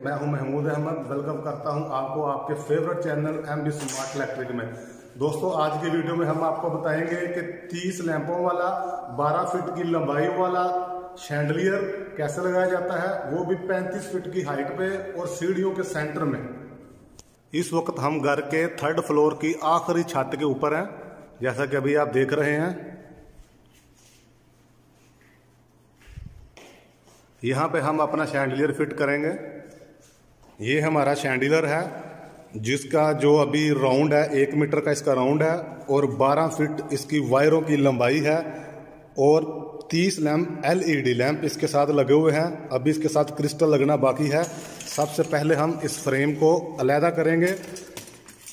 मैं हूं महमूद अहमद। वेलकम करता हूं आपको आपके favourite channel MB smart electric में। दोस्तों, आज की वीडियो में हम आपको बताएंगे कि 30 लैंपों वाला 12 फीट की लंबाई वाला शैंडलियर कैसे लगाया जाता है, वो भी 35 फीट की हाइट पे और सीढ़ियों के सेंटर में। इस वक्त हम घर के 3rd फ्लोर की आखिरी छत के ऊपर हैं, जैसा कि अभी आप देख रहे हैं। यहाँ पे हम अपना शैंडलियर फिट करेंगे। ये हमारा शैंडलियर है, जिसका जो अभी राउंड है 1 मीटर का इसका राउंड है और 12 फीट इसकी वायरों की लंबाई है और 30 लैंप LED लैंप इसके साथ लगे हुए हैं। अभी इसके साथ क्रिस्टल लगना बाकी है। सबसे पहले हम इस फ्रेम को अलहदा करेंगे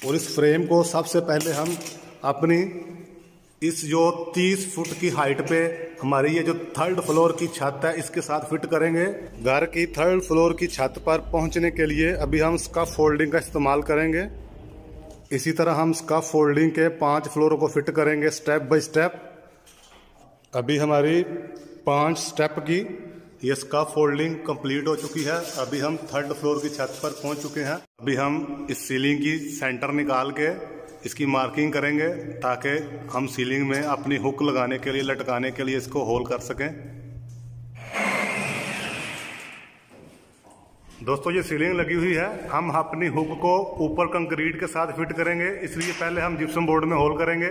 और इस फ्रेम को सबसे पहले हम अपनी इस जो 30 फुट की हाइट पे हमारी ये जो 3rd फ्लोर की छत है इसके साथ फिट करेंगे। घर की 3rd फ्लोर की छत पर पहुंचने के लिए अभी हम स्कफ फोल्डिंग का इस्तेमाल करेंगे। इसी तरह हम स्कफ फोल्डिंग के 5 फ्लोरों को फिट करेंगे स्टेप बाय स्टेप। अभी हमारी 5 स्टेप की ये स्कफ फोल्डिंग कंप्लीट हो चुकी है। अभी हम 3rd फ्लोर की छत पर पहुंच चुके हैं। अभी हम इस सीलिंग की सेंटर निकाल के इसकी मार्किंग करेंगे ताकि हम सीलिंग में अपनी हुक लगाने के लिए, लटकाने के लिए इसको होल कर सकें। दोस्तों, ये सीलिंग लगी हुई है। हम अपनी हुक को ऊपर कंक्रीट के साथ फिट करेंगे, इसलिए पहले हम जिप्सम बोर्ड में होल करेंगे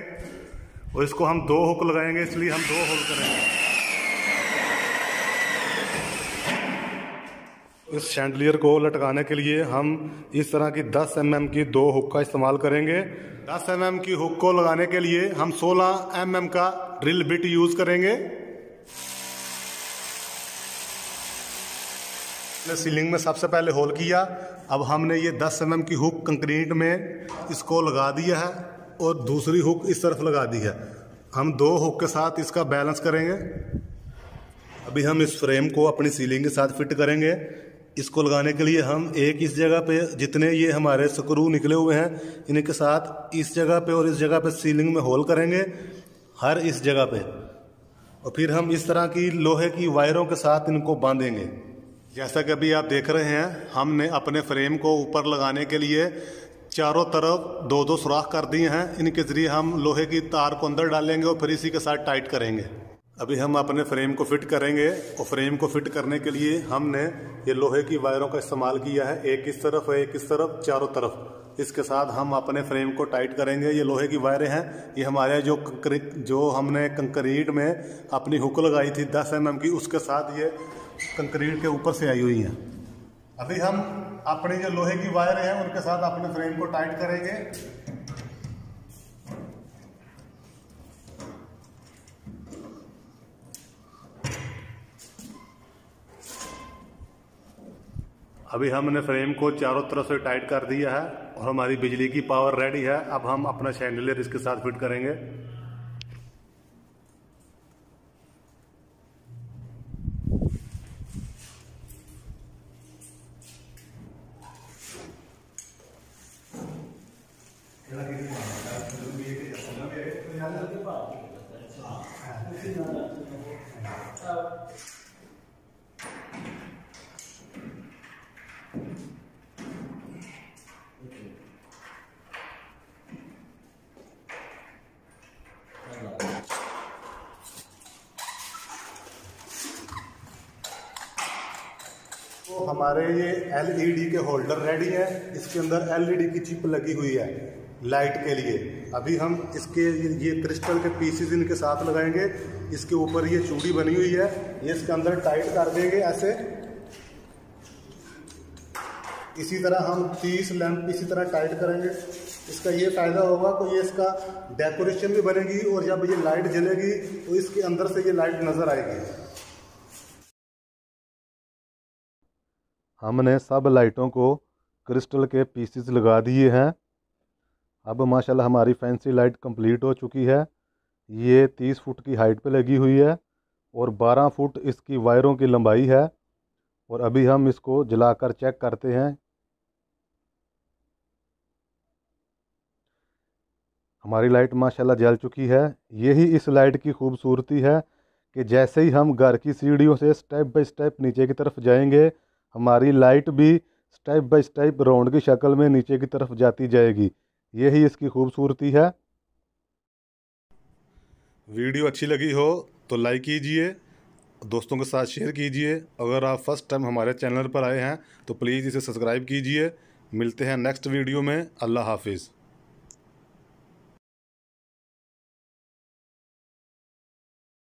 और इसको हम 2 हुक लगाएंगे, इसलिए हम 2 होल करेंगे। इस शैंडलियर को लटकाने के लिए हम इस तरह की 10 mm की 2 हुक का इस्तेमाल करेंगे। 10 mm की हुक को लगाने के लिए हम 16 mm का ड्रिल बिट यूज करेंगे। सीलिंग में सबसे पहले होल किया। अब हमने ये 10 mm की हुक कंक्रीट में इसको लगा दिया है और दूसरी हुक इस तरफ लगा दी है। हम 2 हुक के साथ इसका बैलेंस करेंगे। अभी हम इस फ्रेम को अपनी सीलिंग के साथ फिट करेंगे। इसको लगाने के लिए हम एक इस जगह पे, जितने ये हमारे स्क्रू निकले हुए हैं इनके साथ इस जगह पे और इस जगह पे सीलिंग में होल करेंगे, हर इस जगह पे। और फिर हम इस तरह की लोहे की वायरों के साथ इनको बांधेंगे। जैसा कि अभी आप देख रहे हैं, हमने अपने फ्रेम को ऊपर लगाने के लिए चारों तरफ 2-2 सुराख कर दिए हैं। इनके जरिए हम लोहे की तार को अंदर डालेंगे और फिर इसी के साथ टाइट करेंगे। अभी हम अपने फ्रेम को फिट करेंगे और फ्रेम को फिट करने के लिए हमने ये लोहे की वायरों का इस्तेमाल किया है, एक इस तरफ एक इस तरफ, चारों तरफ। इसके साथ हम अपने फ्रेम को टाइट करेंगे। ये लोहे की वायरें हैं, ये हमारे जो हमने कंक्रीट में अपनी हुक लगाई थी 10 mm की, उसके साथ ये कंक्रीट के ऊपर से आई हुई हैं। अभी हम अपनी जो लोहे की वायरें हैं उनके साथ अपने फ्रेम को टाइट करेंगे। अभी हमने फ्रेम को चारों तरफ से टाइट कर दिया है और हमारी बिजली की पावर रेडी है। अब हम अपना शैंडलियर इसके साथ फिट करेंगे। तो हमारे ये LED के होल्डर रेडी है। इसके अंदर LED की चिप लगी हुई है लाइट के लिए। अभी हम इसके ये क्रिस्टल के पीसेस इनके साथ लगाएंगे। इसके ऊपर ये चूड़ी बनी हुई है, ये इसके अंदर टाइट कर देंगे ऐसे। इसी तरह हम 30 लैंप इसी तरह टाइट करेंगे। इसका ये फायदा होगा कि ये इसका डेकोरेशन भी बनेगी और जब ये लाइट जलेगी तो इसके अंदर से ये लाइट नजर आएगी। हमने सब लाइटों को क्रिस्टल के पीसेस लगा दिए हैं। अब माशाल्लाह हमारी फैंसी लाइट कंप्लीट हो चुकी है। ये 30 फुट की हाइट पे लगी हुई है और 12 फुट इसकी वायरों की लंबाई है। और अभी हम इसको जलाकर चेक करते हैं। हमारी लाइट माशाल्लाह जल चुकी है। यही इस लाइट की खूबसूरती है कि जैसे ही हम घर की सीढ़ियों से स्टेप बाय स्टेप नीचे की तरफ जाएंगे, हमारी लाइट भी स्टेप बाय स्टेप राउंड की शक्ल में नीचे की तरफ जाती जाएगी। यही इसकी खूबसूरती है। वीडियो अच्छी लगी हो तो लाइक कीजिए, दोस्तों के साथ शेयर कीजिए। अगर आप फर्स्ट टाइम हमारे चैनल पर आए हैं तो प्लीज़ इसे सब्सक्राइब कीजिए। मिलते हैं नेक्स्ट वीडियो में। अल्लाह हाफिज़।